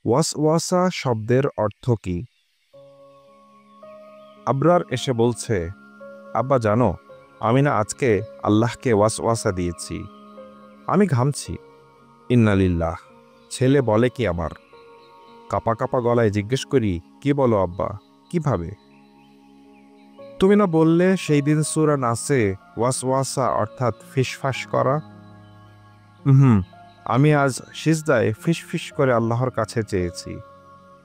ওয়াসওয়াসা শব্দের অর্থ কি? আবরার এসে বলছে, আব্বা জানো, আমি না আজকে আল্লাহকে ওয়াসওয়াসা দিয়েছি। আমি ঘামছি। ইন্নালিল্লাহ। ছেলে বলে কি আমার? কাপা কাপা গলায় জিজ্ঞেস করি, কি বলো আব্বা? কিভাবে? তুমি না বললে সেই দিন সূরা নাসে ওয়াসওয়াসা অর্থাৎ ফিসফাস করা? হুম, আমি আজ সিজদায় ফিসফিস করে আল্লাহর কাছে চেয়েছি,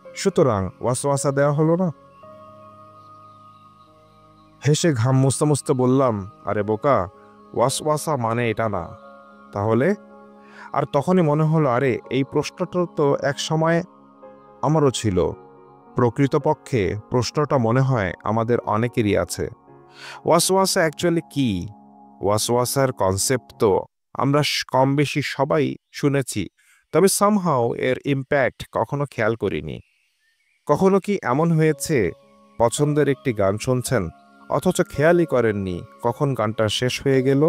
সুতরাং ওয়াসওয়াসা দেওয়া হলো না। হেসে ঘাম মুছতে মুছতে বললাম, আরে বোকা, ওয়াসওয়াসা মানে এটা না। তাহলে? আর তখনই মনে হলো, আরে এই প্রশ্নটা তো এক সময় আমারও ছিল। প্রকৃতপক্ষে প্রশ্নটা মনে হয় আমাদের অনেকেরই আছে। ওয়াসওয়াসা অ্যাকচুয়ালি কি? ওয়াসওয়াসার কনসেপ্ট তো আমরা কম বেশি সবাই শুনেছি, তবে সামহাও এর ইম্প্যাক্ট কখনো খেয়াল করিনি। কখনো কি এমন হয়েছে পছন্দের একটি গান শুনছেন, অথচ খেয়ালই করেননি কখন গানটা শেষ হয়ে গেল?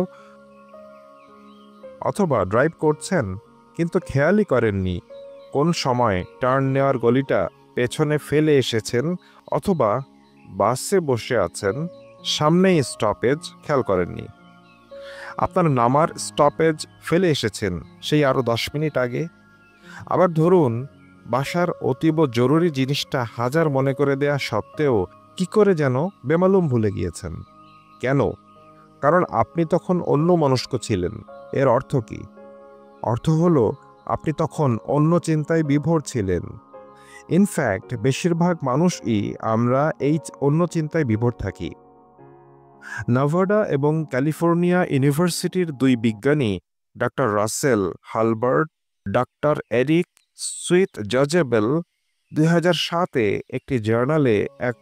অথবা ড্রাইভ করছেন কিন্তু খেয়ালই করেননি কোন সময় টার্ন নেওয়ার গলিটা পেছনে ফেলে এসেছেন, অথবা বাসে বসে আছেন, সামনেই স্টপেজ খেয়াল করেননি। আপনার নামার স্টপেজ ফেলে এসেছেন সেই আরও 10 মিনিট আগে। আবার ধরুন, বাসার অতীব জরুরি জিনিসটা হাজার মনে করে দেয়া সত্ত্বেও কি করে যেন বেমালুম ভুলে গিয়েছেন। কেন? কারণ আপনি তখন অন্যমনস্ক ছিলেন। এর অর্থ কি? অর্থ হলো আপনি তখন অন্য চিন্তায় বিভোর ছিলেন। ইনফ্যাক্ট বেশিরভাগ মানুষই আমরা এই অন্য চিন্তায় বিভোর থাকি। নেভাডা এবং ক্যালিফোর্নিয়া ইউনিভার্সিটির 2 বিজ্ঞানী, ডাক্তার রাসেল হালবার্ট, ডাক্তার এরিক সুইথ জজেবেল, 2007-এ একটি জার্নালে এক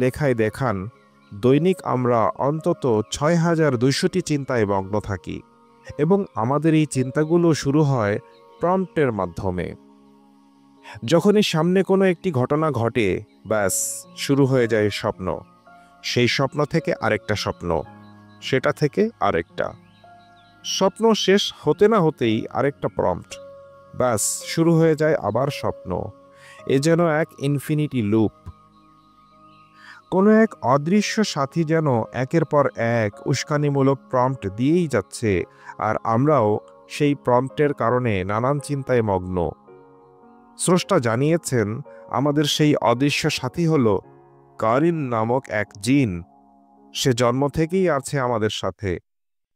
লেখায় দেখান দৈনিক আমরা অন্তত 6200টি চিন্তায় মগ্ন থাকি, এবং আমাদের এই চিন্তাগুলো শুরু হয় প্রম্পটের মাধ্যমে। যখনই সামনে কোনো একটি ঘটনা ঘটে, ব্যাস শুরু হয়ে যায় স্বপ্ন। সেই স্বপ্ন থেকে আরেকটা স্বপ্ন, সেটা থেকে আরেকটা স্বপ্ন, শেষ হতে না হতেই আরেকটা প্রম্পট, ব্যাস শুরু হয়ে যায় আবার স্বপ্ন। এ যেন এক ইনফিনিটি লুপ। কোনো এক অদৃশ্য সাথী যেন একের পর এক উস্কানিমূলক প্রম্পট দিয়েই যাচ্ছে, আর আমরাও সেই প্রম্পটের কারণে নানান চিন্তায় মগ্ন। স্রষ্টা জানিয়েছেন আমাদের সেই অদৃশ্য সাথী হল কারিন নামক এক জিন। সে জন্ম থেকেই আছে আমাদের সাথে,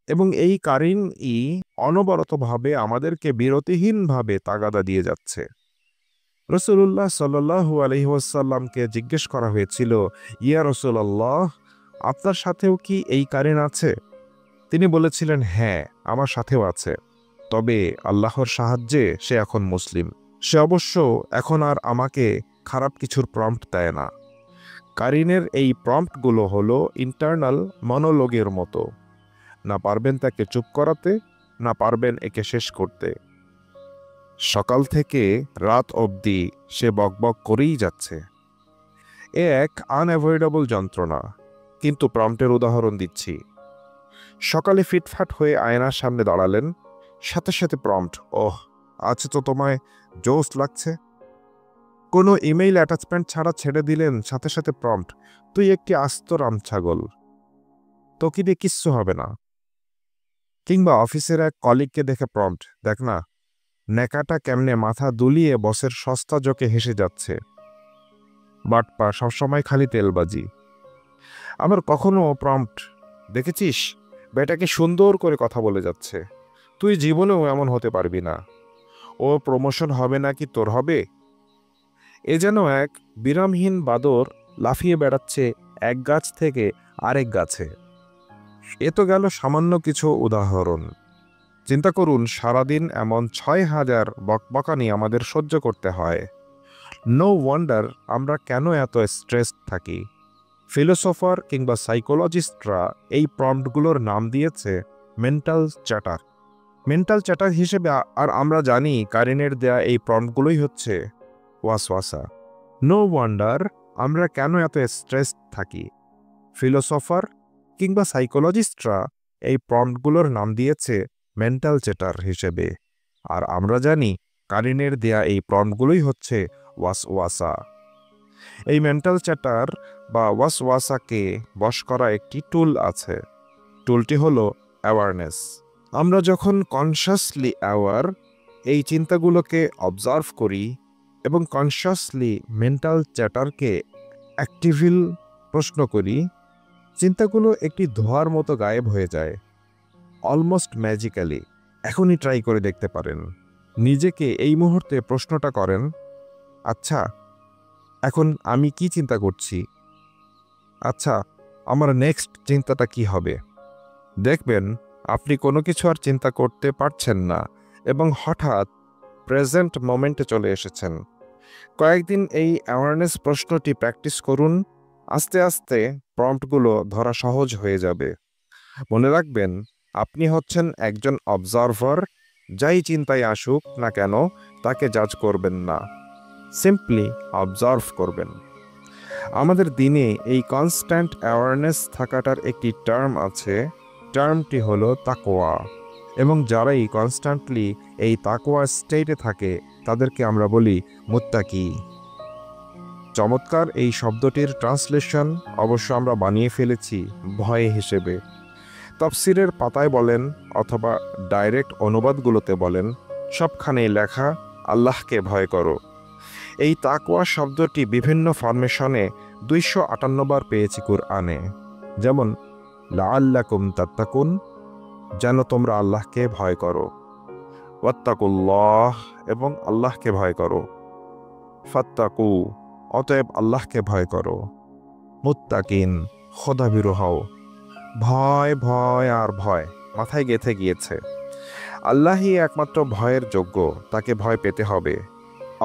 এবং এই কারিনই অনবরতভাবে আমাদেরকে বিরতিহীনভাবে তাগাদা দিয়ে যাচ্ছে। রাসূলুল্লাহ সাল্লাল্লাহু আলাইহি ওয়াসাল্লামকে জিজ্ঞেস করা হয়েছিল, ইয়া রাসূলুল্লাহ, আপনার সাথেও কি এই কারিন আছে? তিনি বলেছিলেন, হ্যাঁ, আমার সাথেও আছে, তবে আল্লাহর সাহায্যে সে এখন মুসলিম। সে অবশ্য এখন আর আমাকে খারাপ কিছুর প্রম্পট দেয় না। কারিনের এই প্রম্পটগুলো হলো ইন্টারনাল মনোলগের মতো। না পারবেন তাকে চুপ করাতে, না পারবেন একে শেষ করতে। সকাল থেকে রাত অবধি সে বকবক করেই যাচ্ছে। এ এক আনঅ্যাভয়েডেবল যন্ত্রণা। কিন্তু প্রম্পটের উদাহরণ দিচ্ছি। সকালে ফিটফাট হয়ে আয়নার সামনে দাঁড়ালেন, সাথে সাথে প্রম্পট, ওহ আজ তো তোমায় জোশ লাগছে। কোনো ইমেইল অ্যাটাচমেন্ট ছাড়া ছেড়ে দিলেন, সাথে সাথে প্রম্পট, তুই একটি আস্ত রামছাগল, তোকে দিয়ে কিচ্ছু হবে না। কিংবা অফিসের এক কলিগকে দেখে প্রম্পট, দেখ না, নেকাটা কেমনে মাথা দুলিয়ে বসের সস্তা জোকে হেসে যাচ্ছে। বাটপা, সবসময় খালি তেলবাজি। আবার কখনো প্রম্পট, দেখেছিস বেটাকে সুন্দর করে কথা বলে যাচ্ছে, তুই জীবনেও এমন হতে পারবি না। ও প্রমোশন হবে নাকি তোর হবে? এ যেন এক বিরামহীন বাদর লাফিয়ে বেড়াচ্ছে এক গাছ থেকে আরেক গাছে। এ তো গেল সামান্য কিছু উদাহরণ। চিন্তা করুন, সারাদিন এমন 6000 বকবকানি আমাদের সহ্য করতে হয়। নো ওয়ান্ডার আমরা কেন এত স্ট্রেস থাকি। ফিলোসফার কিংবা সাইকোলজিস্টরা এই প্রম্পটগুলোর নাম দিয়েছে মেন্টাল চ্যাটার। মেন্টাল চ্যাটার হিসেবে, আর আমরা জানি কারিনের দেয়া এই প্রম্পটগুলোই হচ্ছে ওয়াসওয়াসা। নো ওয়ান্ডার আমরা কেন এত স্ট্রেস থাকি। ফিলোসফার কিংবা সাইকোলজিস্টরা এই প্রম্পটগুলোর নাম দিয়েছে মেন্টাল চ্যাটার হিসেবে, আর আমরা জানি কারিনের দেয়া এই প্রম্পটগুলোই হচ্ছে ওয়াসওয়াসা। এই মেন্টাল চ্যাটার বা ওয়াসওয়াসাকে বশ করা একটি টুল আছে। টুলটি হলো অ্যাওয়ারনেস। আমরা যখন কনশাসলি অ্যাওয়ার, এই চিন্তাগুলোকে অবজার্ভ করি এবং কনশাসলি মেন্টাল চ্যাটারকে অ্যাক্টিভিল প্রশ্ন করি, চিন্তাগুলো একটি ধোঁয়ার মতো গায়েব হয়ে যায়, অলমোস্ট ম্যাজিক্যালি। এখনই ট্রাই করে দেখতে পারেন। নিজেকে এই মুহূর্তে প্রশ্নটা করেন, আচ্ছা এখন আমি কি চিন্তা করছি? আচ্ছা আমার নেক্সট চিন্তাটা কি হবে? দেখবেন আপনি কোনো কিছু আর চিন্তা করতে পারছেন না এবং হঠাৎ প্রেজেন্ট মোমেন্টে চলে এসেছেন। কয়েকদিন এই অ্যাওয়ারনেস প্রশ্নটি প্র্যাকটিস করুন। আস্তে আস্তে প্রম্পটগুলো ধরা সহজ হয়ে যাবে। মনে রাখবেন, আপনি হচ্ছেন একজন অবজারভার। যাই চিন্তায় আসুক না কেন তাকে জাজ করবেন না, সিম্পলি অবজার্ভ করবেন। আমাদের দিনে এই কনস্ট্যান্ট অ্যাওয়ারনেস থাকাটার একটি টার্ম আছে। টার্মটি হলো তাকওয়া, এবং যারাই কনস্ট্যান্টলি এই তাকওয়া স্টেটে থাকে তাদেরকে আমরা বলি মুত্তাকি। চমৎকার এই শব্দটির ট্রান্সলেশন অবশ্য আমরা বানিয়ে ফেলেছি ভয় হিসেবে। তাফসিরের পাতায় বলেন অথবা ডাইরেক্ট অনুবাদগুলোতে বলেন, সবখানেই লেখা আল্লাহকে ভয় করো। এই তাকওয়া শব্দটি বিভিন্ন ফরমেশনে 258 বার পেয়েছি কুরআনে। যেমন লাআল্লাকুম তাত্তাকুন, যেন তোমরা আল্লাহকে ভয় করো। ওয়াত্তাকুল্লাহ, এবং আল্লাহকে ভয় করো। ফাত্তাকু, অতএব আল্লাহকে ভয় করো। মুত্তাকিন, খোদাভীরু হও। ভয় ভয় আর ভয় মাথায় গেঁথে গিয়েছে। আল্লাহই একমাত্র ভয়ের যোগ্য, তাকে ভয় পেতে হবে।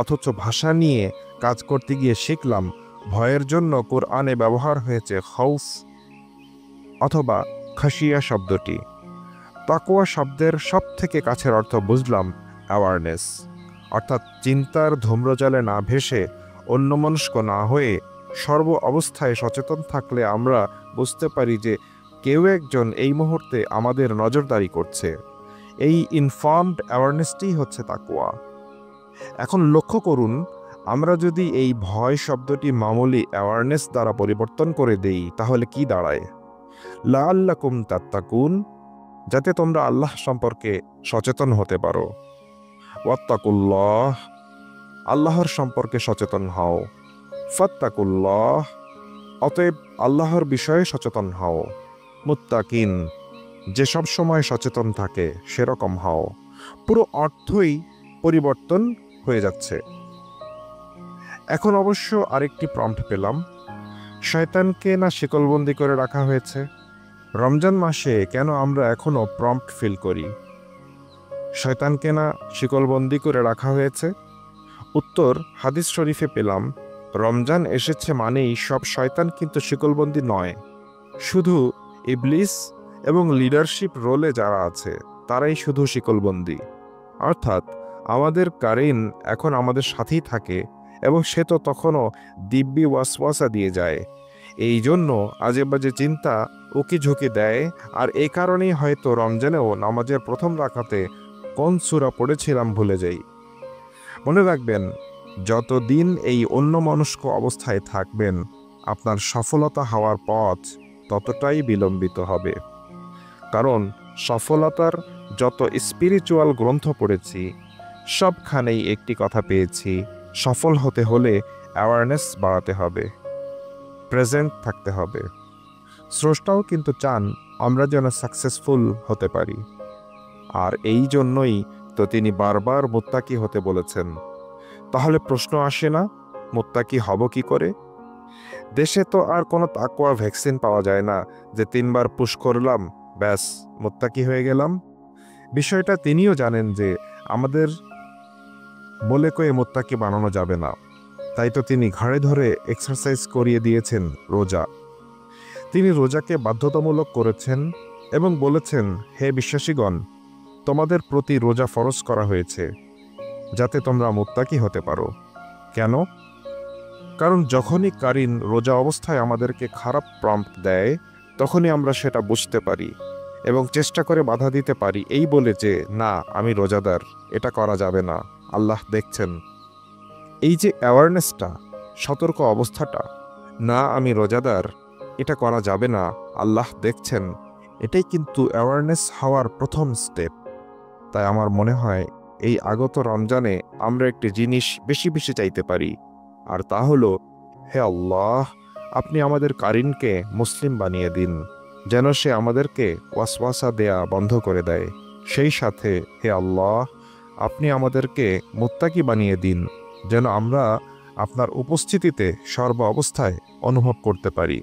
অথচ ভাষা নিয়ে কাজ করতে গিয়ে শিখলাম ভয়ের জন্য কোরআনে ব্যবহার হয়েছে খৌফ অথবা খাশিয়া শব্দটি। তাকওয়া শব্দের সব থেকে কাছের অর্থ বুঝলাম অ্যাওয়ারনেস, অর্থাৎ চিন্তার ধূম্রজালে না ভেসে অন্যমনস্ক না হয়ে সর্ব অবস্থায় সচেতন থাকলে আমরা বুঝতে পারি যে কেউ একজন এই মুহূর্তে আমাদের নজরদারি করছে। এই ইনফর্মড অ্যাওয়ারনেসটিই হচ্ছে তাকওয়া। এখন লক্ষ্য করুন, আমরা যদি এই ভয় শব্দটি মামুলি অ্যাওয়ারনেস দ্বারা পরিবর্তন করে দেই তাহলে কি দাঁড়ায়? লাআল্লাকুম তাত্তাকুন, যাতে তোমরা আল্লাহ সম্পর্কে সচেতন হতে পারো। ওয়াত্তাকুল্লাহ, আল্লাহর সম্পর্কে সচেতন হও। ফাত্তাকুল্লাহ, অতএব আল্লাহর বিষয়ে সচেতন হও। মুত্তাকিন, যে সব সময় সচেতন থাকে সেরকম হও। পুরো অর্থই পরিবর্তন হয়ে যাচ্ছে। এখন অবশ্য আরেকটি প্রম্পট পেলাম, শয়তানকে না শিকলবন্দি করে রাখা হয়েছে? রমজান মাসে কেন আমরা এখনো প্রম্পট ফিল করি? শয়তানকে না শিকলবন্দি করে রাখা হয়েছে? উত্তর হাদিস শরীফে পেলাম, রমজান এসেছে মানেই সব শয়তান কিন্তু শিকলবন্দি নয়, শুধু ইবলিস এবং লিডারশিপ রোলে যারা আছে তারাই শুধু শিকলবন্দি। অর্থাৎ আমাদের কারিন এখন আমাদের সাথেই থাকে এবং সে তো তখনও দিব্যি ওয়াসওয়াসা দিয়ে যায়। এই জন্য আজেবাজে চিন্তা উকি ঝুঁকি দেয়। আর এই কারণেই হয়তো রমজানেও নামাজের প্রথম রাকাতে কোন সূরা পড়েছিলাম ভুলে যাই। মনে রাখবেন, যতদিন এই অন্যমনস্ক অবস্থায় থাকবেন আপনার সফলতা হওয়ার পথ ততটাই বিলম্বিত হবে। কারণ সফলতার যত স্পিরিচুয়াল গ্রন্থ পড়েছি সবখানেই একটি কথা পেয়েছি, সফল হতে হলে অ্যাওয়ারনেস বাড়াতে হবে, প্রেজেন্ট থাকতে হবে। স্রষ্টাও কিন্তু চান আমরা যেন সাকসেসফুল হতে পারি। আর এই জন্যই তো তিনি বারবার মুত্তাকি হতে বলেছেন। তাহলে প্রশ্ন আসে না, মুত্তাকি হব কি করে? দেশে তো আর কোনো তাকওয়া ভ্যাকসিন পাওয়া যায় না যে 3 বার পুশ করলাম ব্যাস মুত্তাকি হয়ে গেলাম। বিষয়টা তিনিও জানেন যে আমাদের বলে কয়ে মুত্তাকি বানানো যাবে না। তাই তো তিনি ঘাড়ে ধরে এক্সারসাইজ করিয়ে দিয়েছেন রোজা। তিনি রোজাকে বাধ্যতামূলক করেছেন এবং বলেছেন, হে বিশ্বাসীগণ, তোমাদের প্রতি রোজা ফরজ করা হয়েছে যাতে তোমরা মুত্তাকি হতে পারো। কেন? কারণ যখনই কারিন রোজা অবস্থায় আমাদেরকে খারাপ প্রম্পট দেয় তখনই আমরা সেটা বুঝতে পারি এবং চেষ্টা করে বাধা দিতে পারি এই বলে যে না আমি রোজাদার, এটা করা যাবে না, আল্লাহ দেখছেন। এই যে অ্যাওয়ারনেসটা, সতর্ক অবস্থাটা, না আমি রোজাদার, এটা করা যাবে না, আল্লাহ দেখছেন, এটাই কিন্তু অ্যাওয়ারনেস হওয়ার প্রথম স্টেপ। তাই আমার মনে হয় এই আগত রমজানে আমরা একটি জিনিস বেশি বেশি চাইতে পারি, আর তা হলো, হে আল্লাহ, আপনি আমাদের কারিনকে মুসলিম বানিয়ে দিন, যেন সে আমাদেরকে ওয়াসওয়াসা দেয়া বন্ধ করে দেয়। সেই সাথে হে আল্লাহ, আপনি আমাদেরকে মুত্তাকি বানিয়ে দিন, যেন আমরা আপনার উপস্থিতিতে সর্ব অবস্থায় অনুভব করতে পারি।